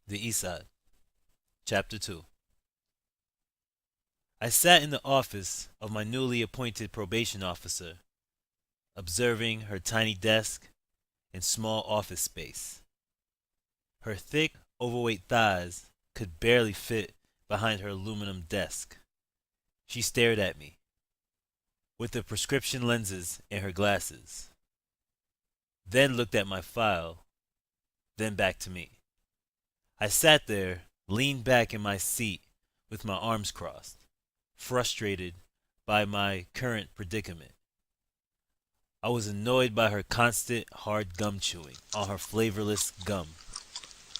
The EastSide Chapter 2. I sat in the office of my newly appointed probation officer, observing her tiny desk and small office space. Her thick, overweight thighs could barely fit behind her aluminum desk. She stared at me, with the prescription lenses in her glasses, then looked at my file, then back to me. I sat there, leaned back in my seat with my arms crossed, frustrated by my current predicament. I was annoyed by her constant hard gum chewing on her flavorless gum,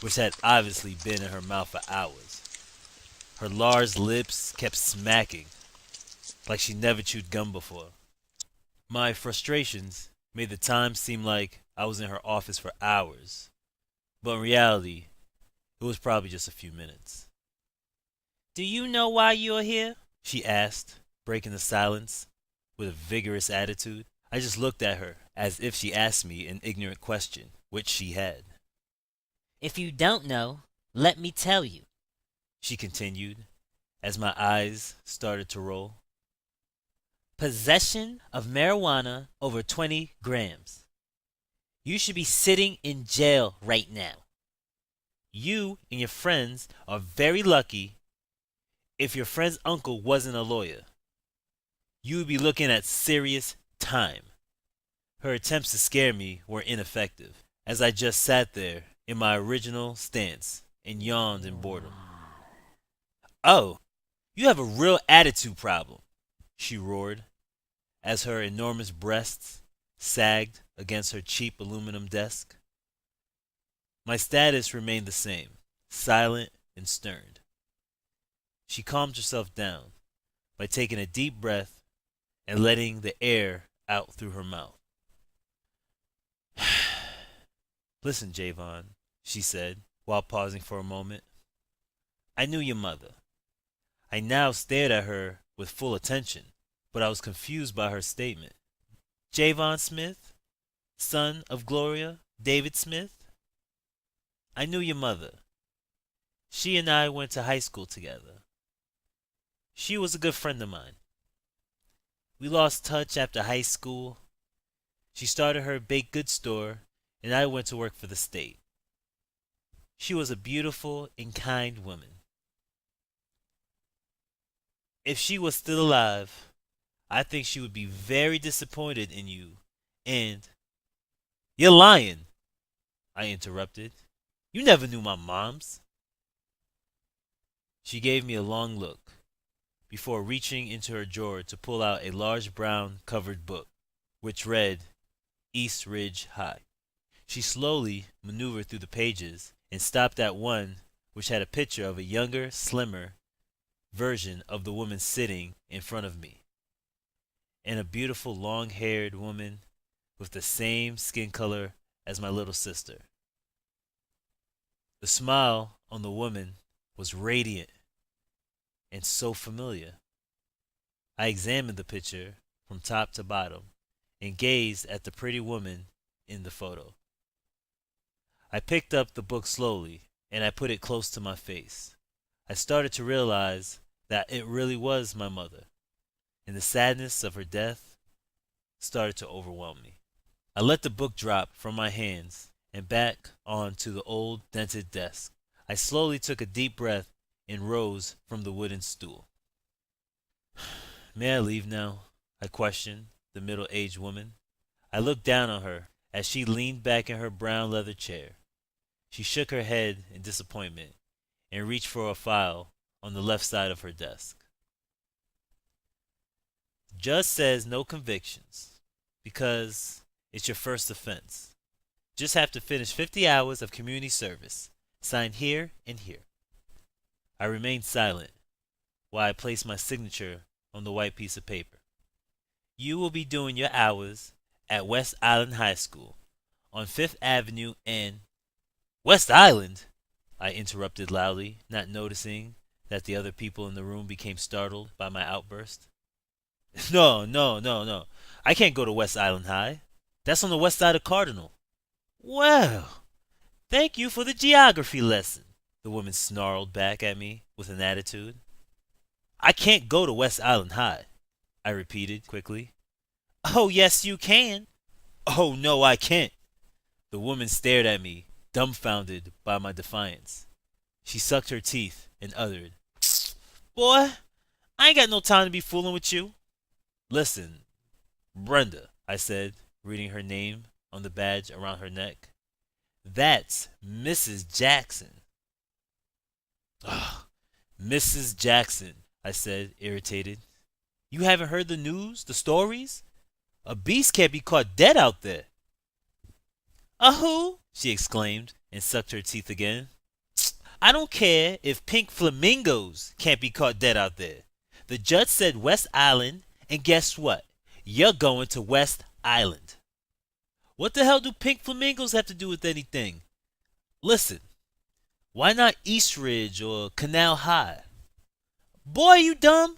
which had obviously been in her mouth for hours. Her large lips kept smacking, like she never chewed gum before. My frustrations made the time seem like I was in her office for hours, but in reality, it was probably just a few minutes. "Do you know why you're here?" she asked, breaking the silence with a vigorous attitude. I just looked at her as if she asked me an ignorant question, which she had. "If you don't know, let me tell you," she continued, as my eyes started to roll. "Possession of marijuana over 20 grams. You should be sitting in jail right now. You and your friends are very lucky if your friend's uncle wasn't a lawyer. You would be looking at serious time." Her attempts to scare me were ineffective, as I just sat there in my original stance and yawned in boredom. "Oh, you have a real attitude problem," she roared, as her enormous breasts sagged against her cheap aluminum desk. My status remained the same, silent and stern. She calmed herself down by taking a deep breath and letting the air out through her mouth. "Listen, Jahvon," she said, while pausing for a moment. I knew your mother. I now stared at her with full attention, but I was confused by her statement. "Jahvon Smith, son of Gloria David Smith? I knew your mother. She and I went to high school together. She was a good friend of mine. We lost touch after high school. She started her baked goods store, and I went to work for the state. She was a beautiful and kind woman. If she was still alive, I think she would be very disappointed in you, and—" "You're lying," I interrupted. "You never knew my moms." She gave me a long look before reaching into her drawer to pull out a large brown covered book, which read East Ridge High. She slowly maneuvered through the pages and stopped at one which had a picture of a younger, slimmer version of the woman sitting in front of me, and a beautiful long-haired woman with the same skin color as my little sister. The smile on the woman was radiant and so familiar. I examined the picture from top to bottom and gazed at the pretty woman in the photo. I picked up the book slowly and I put it close to my face. I started to realize that it really was my mother, and the sadness of her death started to overwhelm me. I let the book drop from my hands and back onto the old dented desk. I slowly took a deep breath and rose from the wooden stool. "May I leave now?" I questioned the middle-aged woman. I looked down on her as she leaned back in her brown leather chair. She shook her head in disappointment and reached for a file on the left side of her desk. "Judge says no convictions because it's your first offense. Just have to finish 50 hours of community service. Signed here and here." I remained silent while I placed my signature on the white piece of paper. "You will be doing your hours at West Island High School on Fifth Avenue and—" "West Island!" I interrupted loudly, not noticing that the other people in the room became startled by my outburst. "No, no, no, no. I can't go to West Island High. That's on the west side of Cardinal." "Well, thank you for the geography lesson," the woman snarled back at me with an attitude. I can't go to West Island High, I repeated quickly. Oh, yes, you can. Oh, no, I can't. The woman stared at me, dumbfounded by my defiance. She sucked her teeth and uttered, Boy, I ain't got no time to be fooling with you. Listen, Brenda, I said, reading her name on the badge around her neck. That's Mrs. Jackson. Ugh, Mrs. Jackson, I said, irritated. You haven't heard the news, the stories? A beast can't be caught dead out there. A who? She exclaimed and sucked her teeth again. I don't care if pink flamingos can't be caught dead out there. The judge said West Island, and guess what? You're going to West Island. What the hell do pink flamingos have to do with anything? Listen, why not East Ridge or Canal High? Boy, you dumb!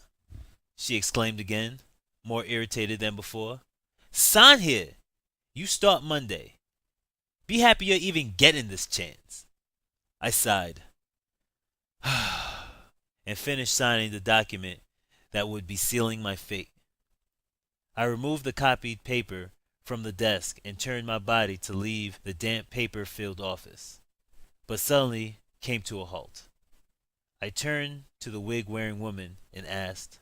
She exclaimed again, more irritated than before. Sign here. You start Monday. Be happy you're even getting this chance. I sighed and finished signing the document that would be sealing my fate. I removed the copied paper from the desk and turned my body to leave the damp paper-filled office, but suddenly came to a halt. I turned to the wig-wearing woman and asked,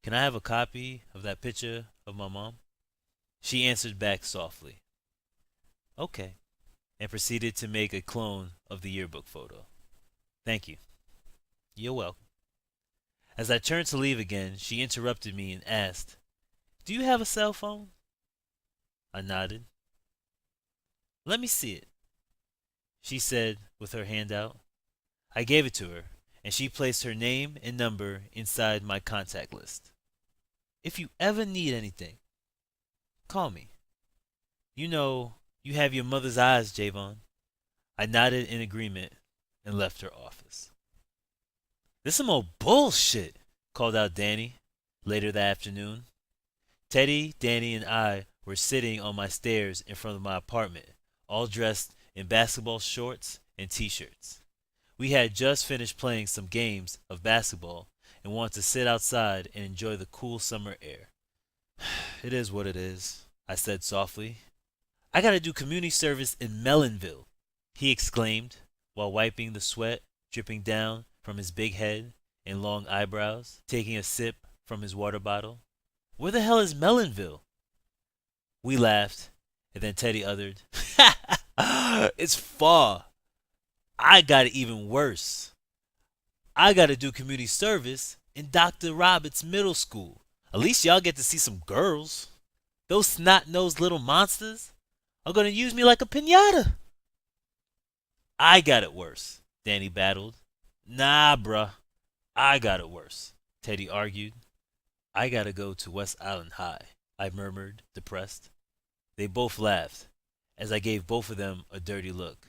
Can I have a copy of that picture of my mom? She answered back softly, Okay, and proceeded to make a clone of the yearbook photo. Thank you. You're welcome. As I turned to leave again, she interrupted me and asked, Do you have a cell phone? I nodded. Let me see it, she said with her hand out. I gave it to her, and she placed her name and number inside my contact list. If you ever need anything, call me. You know, you have your mother's eyes, Jahvon. I nodded in agreement and left her office. This some old bullshit, called out Danny later that afternoon. Teddy, Danny, and I were sitting on my stairs in front of my apartment, all dressed in basketball shorts and t-shirts. We had just finished playing some games of basketball and wanted to sit outside and enjoy the cool summer air. It is what it is, I said softly. I gotta do community service in Mellonville, he exclaimed while wiping the sweat dripping down from his big head and long eyebrows, taking a sip from his water bottle. Where the hell is Mellonville? We laughed, and then Teddy uttered, It's far. I got it even worse. I gotta do community service in Dr. Roberts Middle School. At least y'all get to see some girls. Those snot-nosed little monsters are gonna use me like a piñata. I got it worse, Danny battled. Nah, bruh. I got it worse, Teddy argued. I gotta go to West Island High, I murmured, depressed. They both laughed, as I gave both of them a dirty look.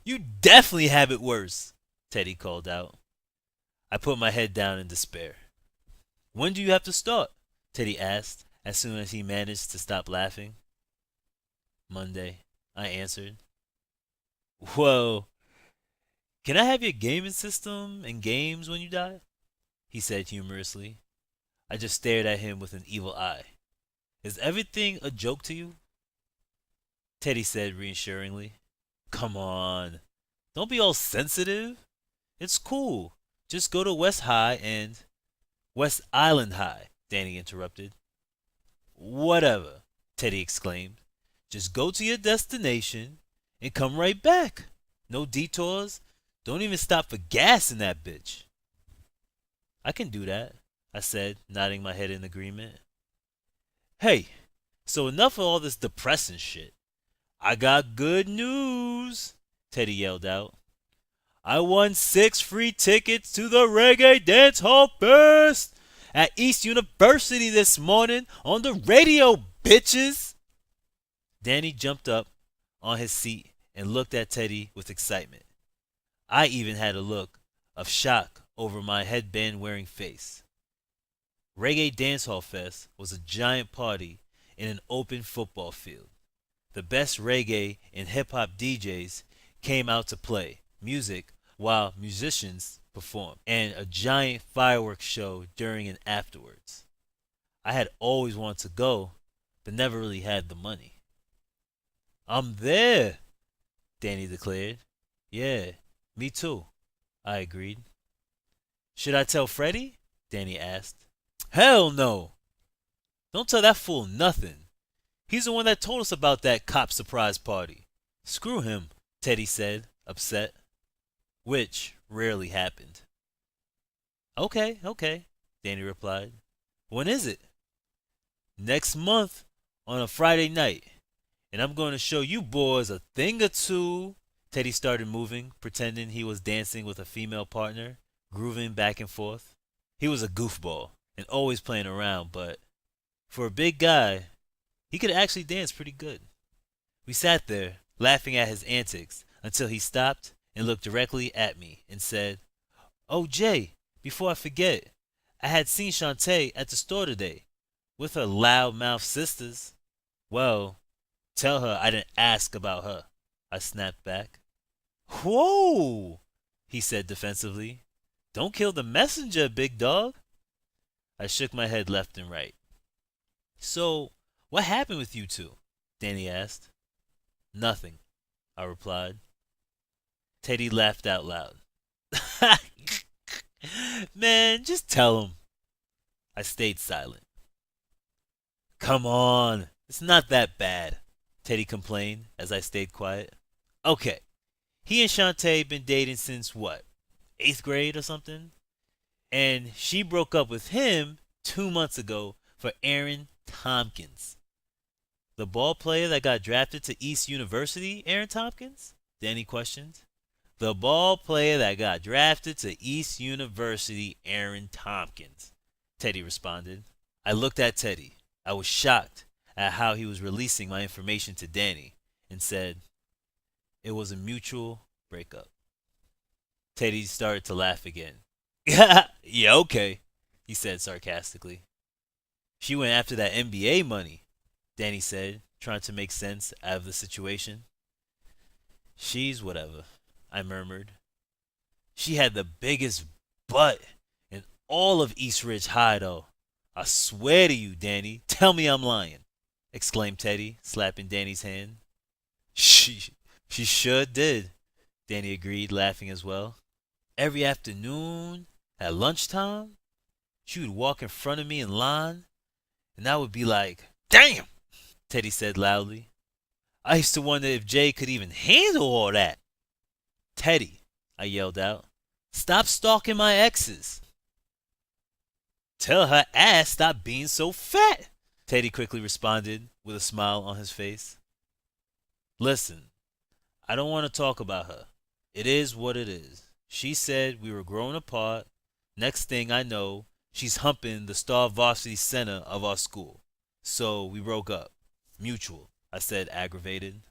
You definitely have it worse, Teddy called out. I put my head down in despair. When do you have to start? Teddy asked, as soon as he managed to stop laughing. Monday, I answered. Whoa. Can I have your gaming system and games when you die? He said humorously. I just stared at him with an evil eye. Is everything a joke to you? Teddy said reassuringly. Come on. Don't be all sensitive. It's cool. Just go to West High and... West Island High, Danny interrupted. Whatever, Teddy exclaimed. Just go to your destination and come right back. No detours. Don't even stop for gas in that bitch. I can do that, I said, nodding my head in agreement. Hey, so enough of all this depressing shit. I got good news, Teddy yelled out. I won 6 free tickets to the Reggae Dance Hall Fest at East University this morning on the radio, bitches. Danny jumped up on his seat and looked at Teddy with excitement. I even had a look of shock over my headband-wearing face. Reggae Dancehall Fest was a giant party in an open football field. The best reggae and hip-hop DJs came out to play music while musicians performed, and a giant fireworks show during and afterwards. I had always wanted to go, but never really had the money. I'm there, Danny declared. Yeah, me too, I agreed. Should I tell Freddie? Danny asked. Hell no! Don't tell that fool nothing. He's the one that told us about that cop surprise party. Screw him, Teddy said, upset. Which rarely happened. Okay, okay, Danny replied. When is it? Next month on a Friday night. And I'm going to show you boys a thing or two. Teddy started moving, pretending he was dancing with a female partner, grooving back and forth. He was a goofball and always playing around, but for a big guy, he could actually dance pretty good. We sat there, laughing at his antics, until he stopped and looked directly at me and said, Oh, Jay, before I forget, I had seen Shantae at the store today with her loudmouth sisters. Well, tell her I didn't ask about her, I snapped back. Whoa, he said defensively. Don't kill the messenger, big dog. I shook my head left and right. So, what happened with you two? Danny asked. Nothing, I replied. Teddy laughed out loud. Man, just tell him. I stayed silent. Come on, it's not that bad, Teddy complained as I stayed quiet. Okay, he and Shantae been dating since what, 8th grade or something? And she broke up with him 2 months ago for Aaron Tompkins. The ball player that got drafted to East University, Aaron Tompkins? Danny questioned. The ball player that got drafted to East University, Aaron Tompkins, Teddy responded. I looked at Teddy. I was shocked at how he was releasing my information to Danny and said, It was a mutual breakup. Teddy started to laugh again. Yeah, okay, he said sarcastically. She went after that NBA money, Danny said, trying to make sense out of the situation. She's whatever, I murmured. She had the biggest butt in all of East Ridge High, though. I swear to you, Danny, tell me I'm lying, exclaimed Teddy, slapping Danny's hand. She sure did, Danny agreed, laughing as well. Every afternoon, at lunchtime, she would walk in front of me in line, and I would be like, Damn! Teddy said loudly. I used to wonder if Jay could even handle all that. Teddy, I yelled out, stop stalking my exes. Tell her ass stop being so fat, Teddy quickly responded with a smile on his face. Listen, I don't want to talk about her. It is what it is. She said we were growing apart. Next thing I know, she's humping the star varsity center of our school. So we broke up. Mutual, I said, aggravated.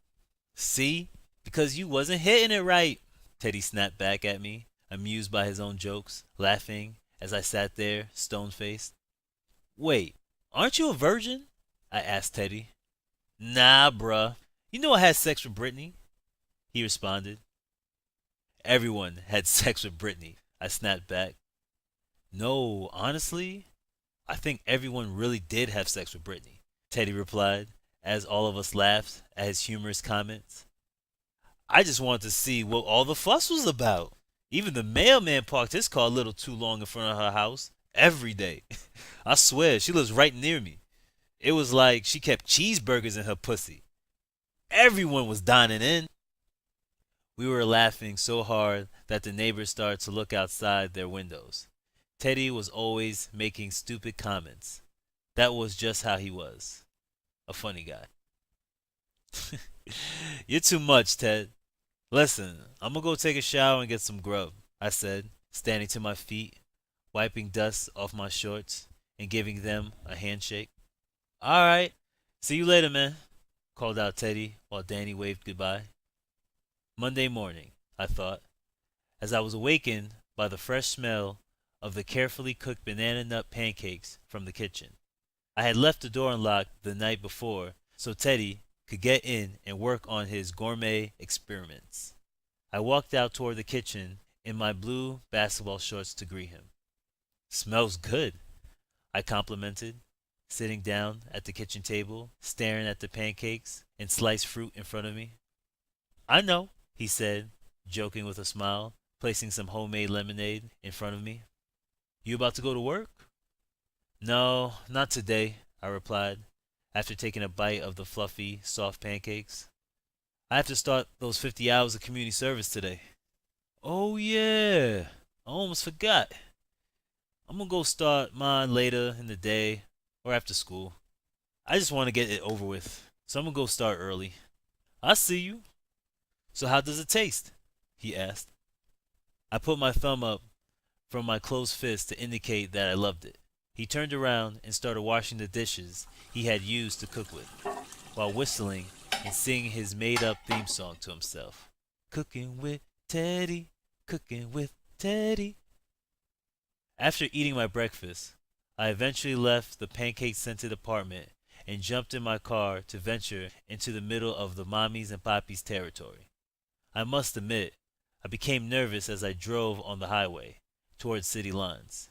See? Because you wasn't hitting it right, Teddy snapped back at me, amused by his own jokes, laughing as I sat there, stone-faced. Wait, aren't you a virgin? I asked Teddy. Nah, bruh. You know I had sex with Brittany, he responded. Everyone had sex with Brittany, I snapped back. No, honestly, I think everyone really did have sex with Brittany, Teddy replied, as all of us laughed at his humorous comments. I just wanted to see what all the fuss was about. Even the mailman parked his car a little too long in front of her house every day. I swear, she lives right near me. It was like she kept cheeseburgers in her pussy. Everyone was dining in. We were laughing so hard that the neighbors started to look outside their windows. Teddy was always making stupid comments. That was just how he was. A funny guy. You're too much, Ted. Listen, I'm gonna go take a shower and get some grub, I said, standing to my feet, wiping dust off my shorts and giving them a handshake. All right, see you later, man, called out Teddy while Danny waved goodbye. Monday morning, I thought, as I was awakened by the fresh smell of the carefully cooked banana nut pancakes from the kitchen. I had left the door unlocked the night before so Teddy could get in and work on his gourmet experiments. I walked out toward the kitchen in my blue basketball shorts to greet him. "Smells good," I complimented, sitting down at the kitchen table, staring at the pancakes and sliced fruit in front of me. "I know," he said, joking with a smile, placing some homemade lemonade in front of me. "You about to go to work?" "No, not today," I replied, after taking a bite of the fluffy, soft pancakes. "I have to start those 50 hours of community service today." "Oh, yeah. I almost forgot. I'm gonna go start mine later in the day or after school. I just want to get it over with, so I'm gonna go start early." "I see you. So how does it taste?" he asked. I put my thumb up from my closed fist to indicate that I loved it. He turned around and started washing the dishes he had used to cook with, while whistling and singing his made up theme song to himself. Cooking with Teddy, cooking with Teddy. After eating my breakfast, I eventually left the pancake scented apartment and jumped in my car to venture into the middle of the mommies and poppies territory. I must admit, I became nervous as I drove on the highway towards city lines.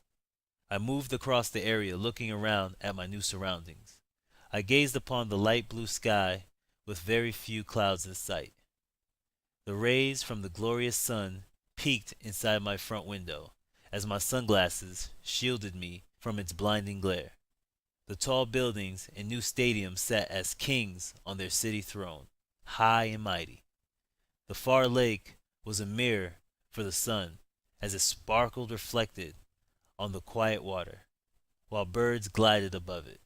I moved across the area looking around at my new surroundings. I gazed upon the light blue sky with very few clouds in sight. The rays from the glorious sun peeked inside my front window as my sunglasses shielded me from its blinding glare. The tall buildings and new stadiums sat as kings on their city throne, high and mighty. The far lake was a mirror for the sun as it sparkled reflected on the quiet water, while birds glided above it.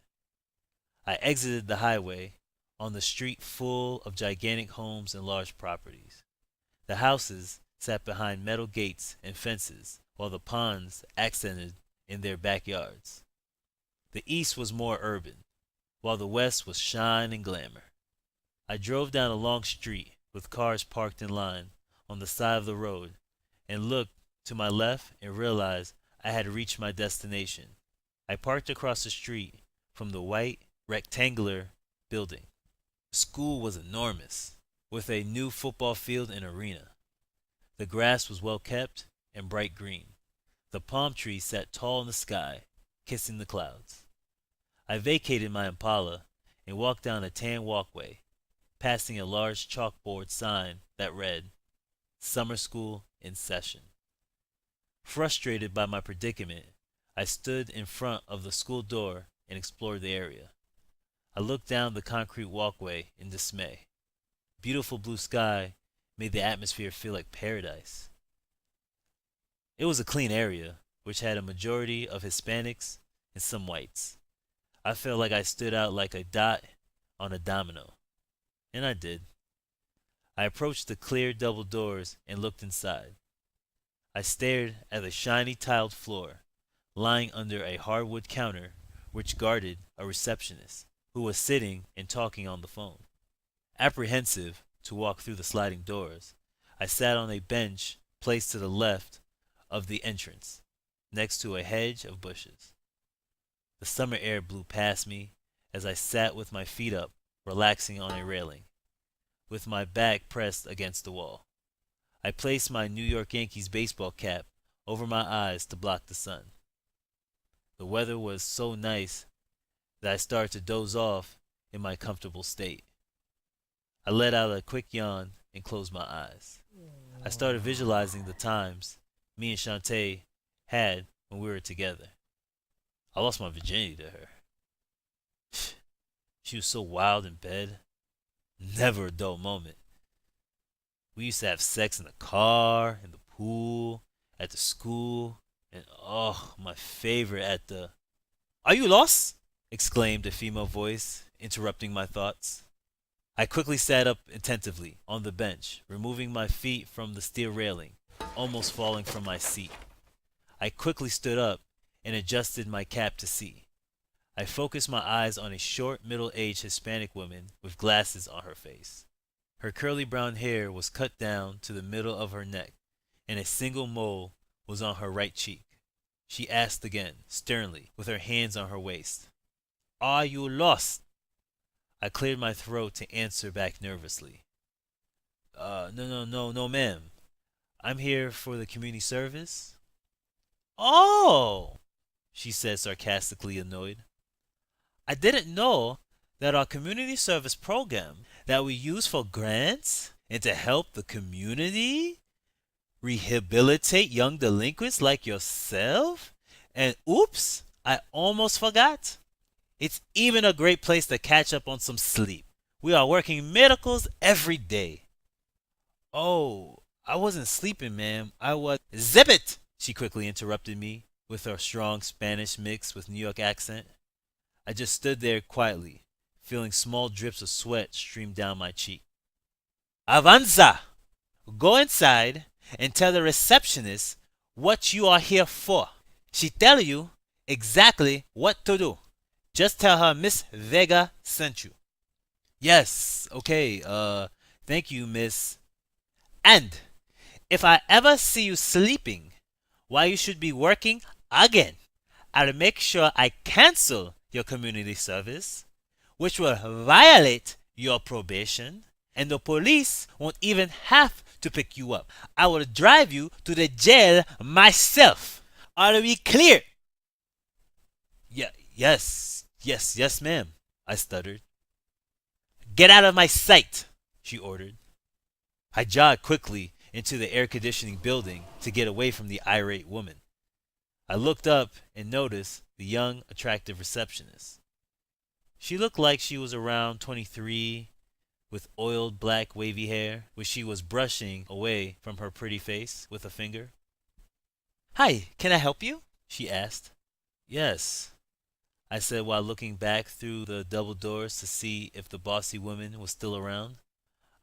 I exited the highway on the street full of gigantic homes and large properties. The houses sat behind metal gates and fences, while the ponds accented in their backyards. The east was more urban, while the west was shine and glamour. I drove down a long street with cars parked in line on the side of the road and looked to my left and realized I had reached my destination. I parked across the street from the white, rectangular building. The school was enormous, with a new football field and arena. The grass was well kept and bright green. The palm trees sat tall in the sky, kissing the clouds. I vacated my Impala and walked down a tan walkway, passing a large chalkboard sign that read, "Summer School in Session." Frustrated by my predicament, I stood in front of the school door and explored the area. I looked down the concrete walkway in dismay. Beautiful blue sky made the atmosphere feel like paradise. It was a clean area, which had a majority of Hispanics and some whites. I felt like I stood out like a dot on a domino, and I did. I approached the clear double doors and looked inside. I stared at the shiny tiled floor, lying under a hardwood counter which guarded a receptionist who was sitting and talking on the phone. Apprehensive to walk through the sliding doors, I sat on a bench placed to the left of the entrance, next to a hedge of bushes. The summer air blew past me as I sat with my feet up, relaxing on a railing, with my back pressed against the wall. I placed my New York Yankees baseball cap over my eyes to block the sun. The weather was so nice that I started to doze off in my comfortable state. I let out a quick yawn and closed my eyes. I started visualizing the times me and Shantae had when we were together. I lost my virginity to her. She was so wild in bed. Never a dull moment. We used to have sex in the car, in the pool, at the school, and oh, my favorite at the... "Are you lost?" exclaimed a female voice, interrupting my thoughts. I quickly sat up attentively on the bench, removing my feet from the steel railing, almost falling from my seat. I quickly stood up and adjusted my cap to see. I focused my eyes on a short, middle-aged Hispanic woman with glasses on her face. Her curly brown hair was cut down to the middle of her neck, and a single mole was on her right cheek. She asked again, sternly, with her hands on her waist, "Are you lost?" I cleared my throat to answer back nervously. No, ma'am. I'm here for the community service. Oh, she said, sarcastically annoyed. I didn't know that our community service program that we use for grants and to help the community rehabilitate young delinquents like yourself. And oops, I almost forgot. It's even a great place to catch up on some sleep. We are working miracles every day. Oh, I wasn't sleeping, ma'am. I was. Zip it! She quickly interrupted me with her strong Spanish mix with New York accent. I just stood there quietly, feeling small drips of sweat stream down my cheek. Avanza! Go inside and tell the receptionist what you are here for. She tell you exactly what to do. Just tell her Miss Vega sent you. Yes, okay, thank you, miss. And if I ever see you sleeping while you should be working again, I'll make sure I cancel your community service, which will violate your probation, and the police won't even have to pick you up. I will drive you to the jail myself. Are we clear? Yeah, yes, ma'am, I stuttered. Get out of my sight, she ordered. I jogged quickly into the air conditioning building to get away from the irate woman. I looked up and noticed the young, attractive receptionist. She looked like she was around 23, with oiled black wavy hair, which she was brushing away from her pretty face with a finger. Hi, can I help you? She asked. Yes, I said while looking back through the double doors to see if the bossy woman was still around.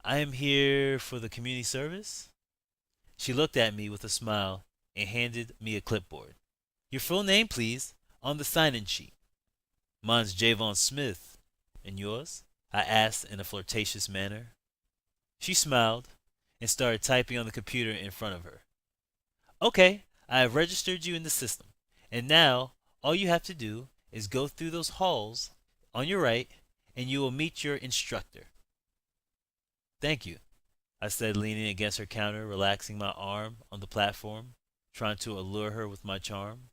I am here for the community service. She looked at me with a smile and handed me a clipboard. Your full name, please, on the sign-in sheet. Mine's Jahvon Smith. And yours? I asked in a flirtatious manner. She smiled and started typing on the computer in front of her. Okay, I have registered you in the system. And now, all you have to do is go through those halls on your right, and you will meet your instructor. Thank you, I said, leaning against her counter, relaxing my arm on the platform, trying to allure her with my charm.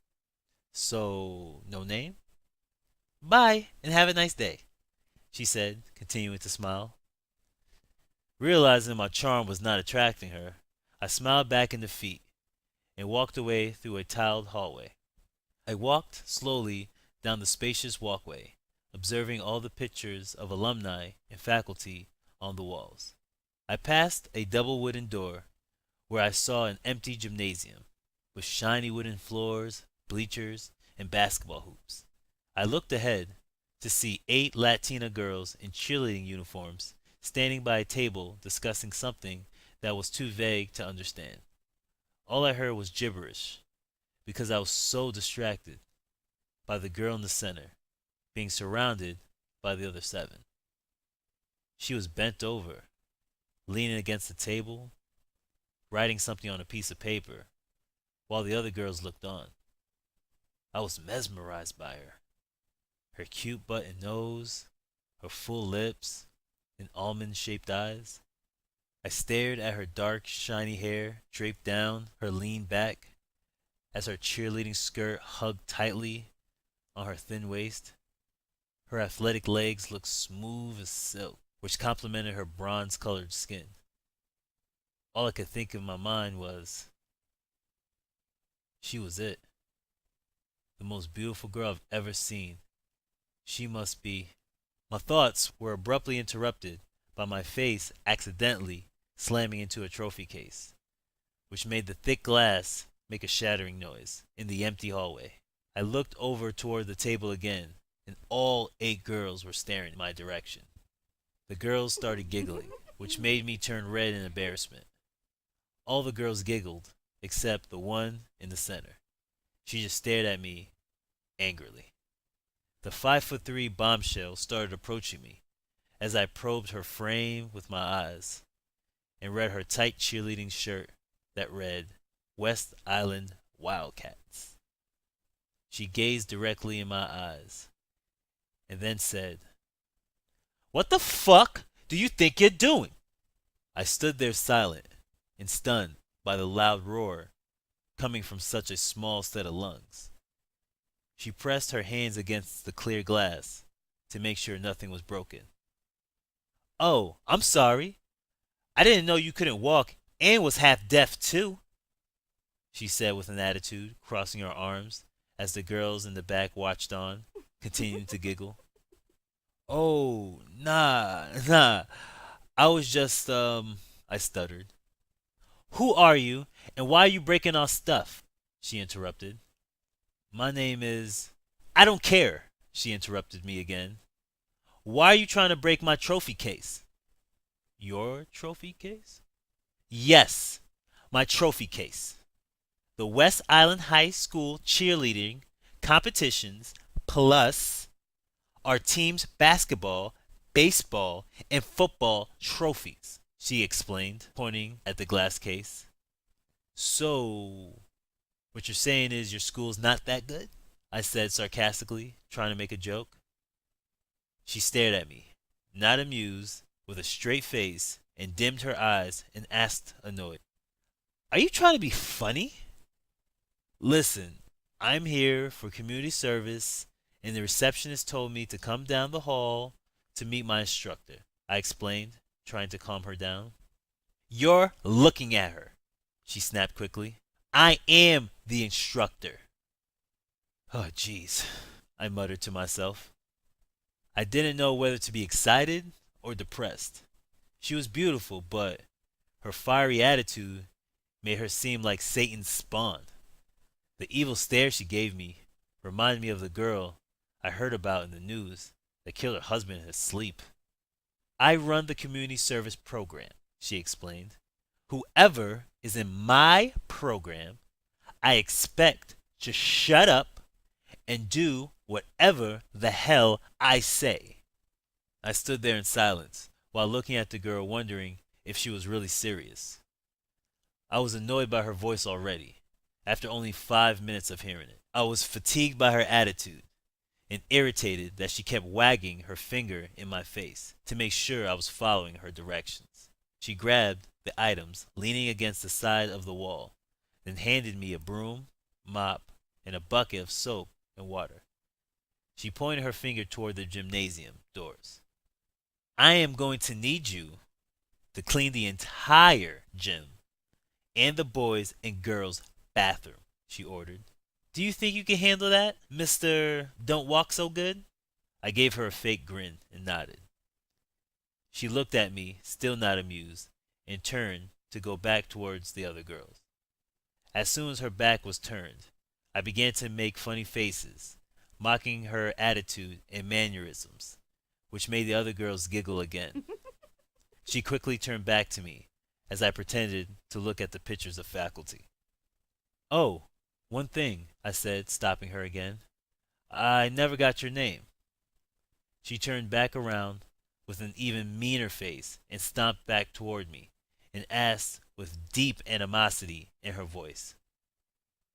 So, no name? Bye, and have a nice day, she said, continuing to smile. Realizing my charm was not attracting her, I smiled back in defeat and walked away through a tiled hallway. I walked slowly down the spacious walkway, observing all the pictures of alumni and faculty on the walls. I passed a double wooden door where I saw an empty gymnasium with shiny wooden floors, bleachers, and basketball hoops. I looked ahead to see 8 Latina girls in cheerleading uniforms standing by a table discussing something that was too vague to understand. All I heard was gibberish because I was so distracted by the girl in the center being surrounded by the other 7. She was bent over, leaning against the table, writing something on a piece of paper, while the other girls looked on. I was mesmerized by her. Her cute button nose, her full lips, and almond-shaped eyes. I stared at her dark, shiny hair draped down her lean back as her cheerleading skirt hugged tightly on her thin waist. Her athletic legs looked smooth as silk, which complemented her bronze-colored skin. All I could think in my mind was, she was it. The most beautiful girl I've ever seen. She must be. My thoughts were abruptly interrupted by my face accidentally slamming into a trophy case, which made the thick glass make a shattering noise in the empty hallway. I looked over toward the table again, and all 8 girls were staring in my direction. The girls started giggling, which made me turn red in embarrassment. All the girls giggled, except the one in the center. She just stared at me angrily. The 5'3" bombshell started approaching me as I probed her frame with my eyes and read her tight cheerleading shirt that read, West Island Wildcats. She gazed directly in my eyes and then said, What the fuck do you think you're doing? I stood there silent and stunned by the loud roar coming from such a small set of lungs. She pressed her hands against the clear glass to make sure nothing was broken. Oh, I'm sorry. I didn't know you couldn't walk and was half deaf, too, she said with an attitude, crossing her arms as the girls in the back watched on, continuing to giggle. Oh, nah. I was just, I stuttered. Who are you, and why are you breaking our stuff? She interrupted. My name is. I don't care, she interrupted me again. Why are you trying to break my trophy case? Your trophy case? Yes, my trophy case. The West Island High School cheerleading competitions plus our team's basketball, baseball, and football trophies, she explained, pointing at the glass case. So, what you're saying is your school's not that good? I said sarcastically, trying to make a joke. She stared at me, not amused, with a straight face, and dimmed her eyes and asked, annoyed, are you trying to be funny? Listen, I'm here for community service, and the receptionist told me to come down the hall to meet my instructor, I explained, trying to calm her down. You're looking at her, she snapped quickly. I am the instructor. Oh, jeez, I muttered to myself. I didn't know whether to be excited or depressed. She was beautiful, but her fiery attitude made her seem like Satan's spawn. The evil stare she gave me reminded me of the girl I heard about in the news that killed her husband in his sleep. I run the community service program, she explained. Whoever is in my program, I expect to shut up and do whatever the hell I say. I stood there in silence while looking at the girl, wondering if she was really serious. I was annoyed by her voice already, after only 5 minutes of hearing it. I was fatigued by her attitude and irritated that she kept wagging her finger in my face to make sure I was following her directions. She grabbed the items leaning against the side of the wall, then handed me a broom, mop, and a bucket of soap and water. She pointed her finger toward the gymnasium doors. I am going to need you to clean the entire gym and the boys' and girls' bathroom, she ordered. Do you think you can handle that, Mr. Don't Walk So Good? I gave her a fake grin and nodded. She looked at me, still not amused, and turned to go back towards the other girls. As soon as her back was turned, I began to make funny faces, mocking her attitude and mannerisms, which made the other girls giggle again. She quickly turned back to me as I pretended to look at the pictures of faculty. Oh, one thing, I said, stopping her again. I never got your name. She turned back around with an even meaner face and stomped back toward me and asked with deep animosity in her voice,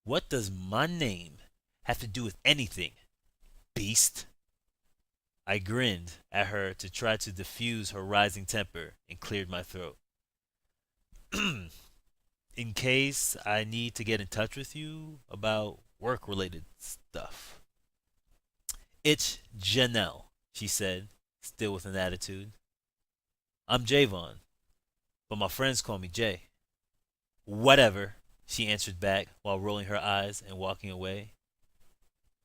what does my name have to do with anything, beast? I grinned at her to try to diffuse her rising temper and cleared my throat. In case I need to get in touch with you about work-related stuff. It's Janelle, she said, still with an attitude. I'm Jahvon, but my friends call me Jay. Whatever, she answered back while rolling her eyes and walking away.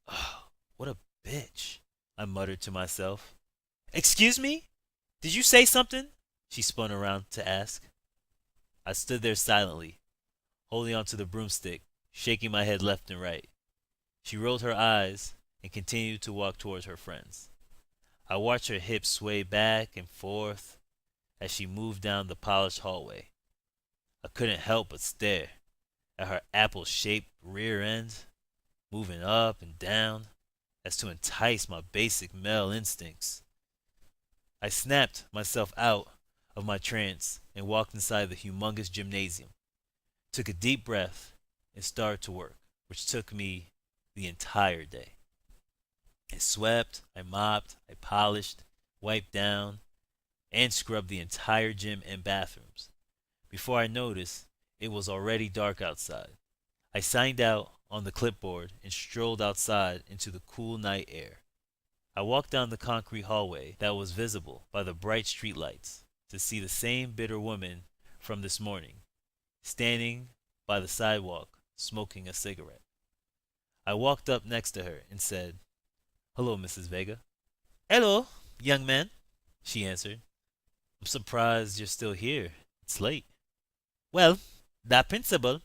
Oh, what a bitch, I muttered to myself. Excuse me? Did you say something? She spun around to ask. I stood there silently, holding onto the broomstick, shaking my head left and right. She rolled her eyes and continued to walk towards her friends. I watched her hips sway back and forth as she moved down the polished hallway. I couldn't help but stare at her apple-shaped rear end, moving up and down as to entice my basic male instincts. I snapped myself out of my trance and walked inside the humongous gymnasium, took a deep breath, and started to work, which took me the entire day. I swept, I mopped, I polished, wiped down, and scrubbed the entire gym and bathrooms. Before I noticed, It was already dark outside. I signed out on the clipboard and strolled outside into the cool night air. I walked down the concrete hallway that was visible by the bright streetlights to see the same bitter woman from this morning, standing by the sidewalk smoking a cigarette. I walked up next to her and said, "Hello, Mrs. Vega." "Hello, young man," she answered. "I'm surprised you're still here. It's late." "Well, that principal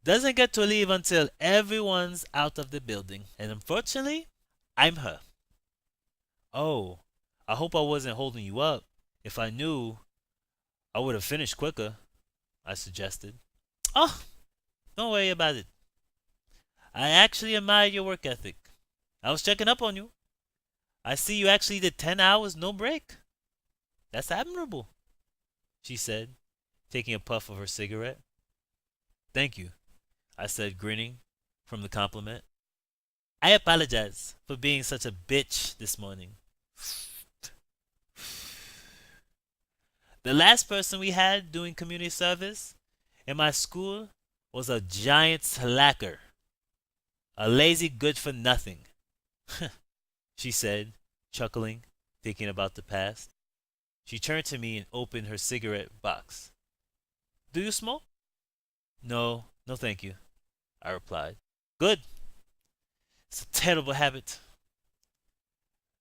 doesn't get to leave until everyone's out of the building, and unfortunately, I'm her." "Oh, I hope I wasn't holding you up. If I knew, I would have finished quicker," I suggested. "Oh, don't worry about it. I actually admire your work ethic. I was checking up on you. I see you actually did 10 hours, no break. That's admirable," she said, taking a puff of her cigarette. "Thank you," I said, grinning from the compliment. "I apologize for being such a bitch this morning. The last person we had doing community service in my school was a giant slacker, a lazy good for nothing," she said, chuckling, thinking about the past. She turned to me and opened her cigarette box. "Do you smoke?" "No, no, thank you," I replied. "Good. It's a terrible habit.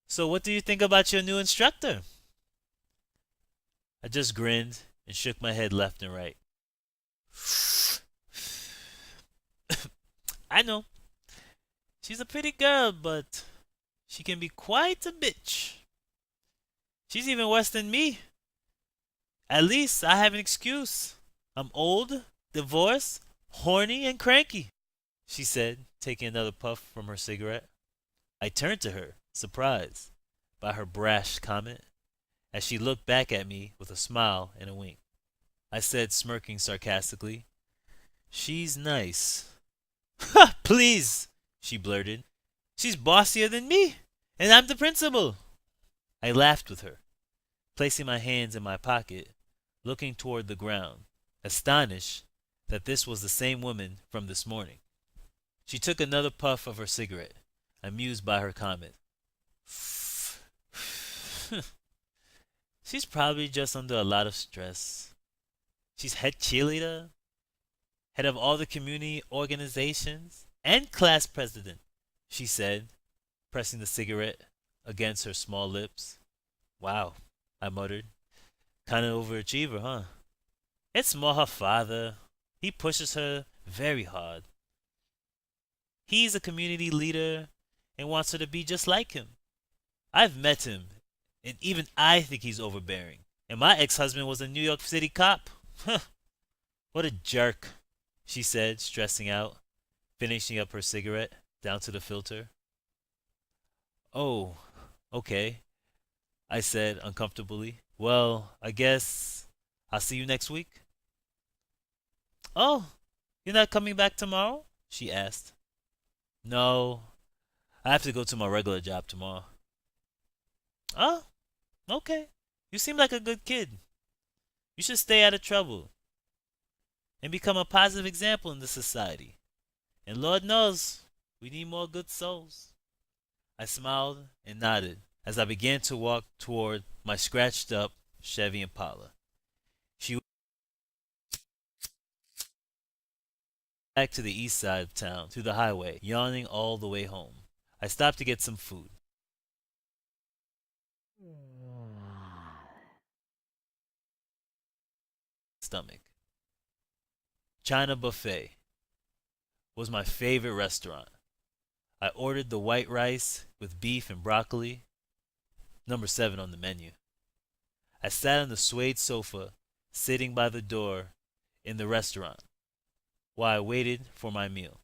So, what do you think about your new instructor?" I just grinned and shook my head left and right. "I know. She's a pretty girl, but she can be quite a bitch. She's even worse than me. At least I have an excuse. I'm old, divorced, horny, and cranky," she said, taking another puff from her cigarette. I turned to her, surprised by her brash comment, as she looked back at me with a smile and a wink. I said, smirking sarcastically, "She's nice." "Ha, please," she blurted. "She's bossier than me, and I'm the principal." I laughed with her, placing my hands in my pocket, looking toward the ground, astonished that this was the same woman from this morning. She took another puff of her cigarette, amused by her comment. "She's probably just under a lot of stress. She's head cheerleader, head of all the community organizations, and class president," she said, pressing the cigarette against her small lips. "Wow," I muttered. "Kind of overachiever, huh?" "It's more her father. He pushes her very hard. He's a community leader and wants her to be just like him. I've met him, and even I think he's overbearing. And my ex-husband was a New York City cop. Huh, what a jerk," she said, stressing out, finishing up her cigarette down to the filter. "Oh, okay," I said uncomfortably. "Well, I guess I'll see you next week." "Oh, you're not coming back tomorrow?" she asked. "No, I have to go to my regular job tomorrow." "Oh, okay. You seem like a good kid. You should stay out of trouble and become a positive example in the society. And Lord knows, we need more good souls." I smiled and nodded as I began to walk toward my scratched up Chevy Impala. She went back to the east side of town, to the highway, yawning all the way home. I stopped to get some food. Stomach. China Buffet was my favorite restaurant. I ordered the white rice with beef and broccoli, number 7 on the menu. I sat on the suede sofa, sitting by the door in the restaurant, while I waited for my meal.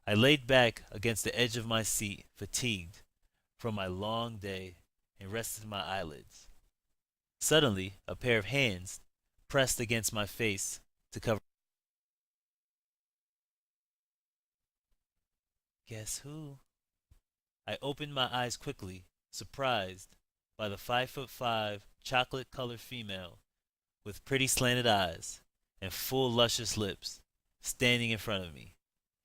I laid back against the edge of my seat, fatigued from my long day, and rested my eyelids. Suddenly, a pair of hands pressed against my face to cover. Guess who? I opened my eyes quickly, surprised by the 5'5" chocolate colored female with pretty slanted eyes and full luscious lips standing in front of me.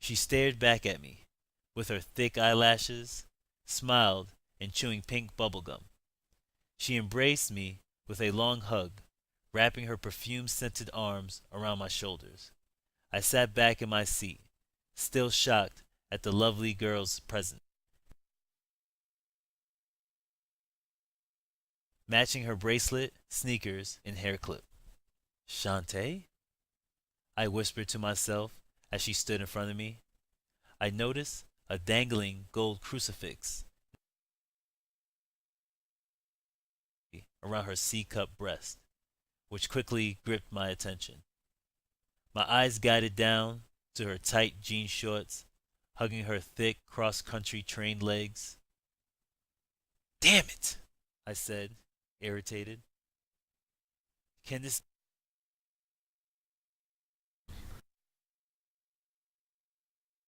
She stared back at me with her thick eyelashes, smiled, and chewing pink bubblegum. She embraced me with a long hug, wrapping her perfume-scented arms around my shoulders. I sat back in my seat, still shocked at the lovely girl's presence, matching her bracelet, sneakers, and hair clip. Shantae? I whispered to myself as she stood in front of me. I noticed a dangling gold crucifix around her C-cup breast, which quickly gripped my attention. My eyes guided down to her tight jean shorts, hugging her thick cross-country trained legs. Damn it, I said, irritated. Can this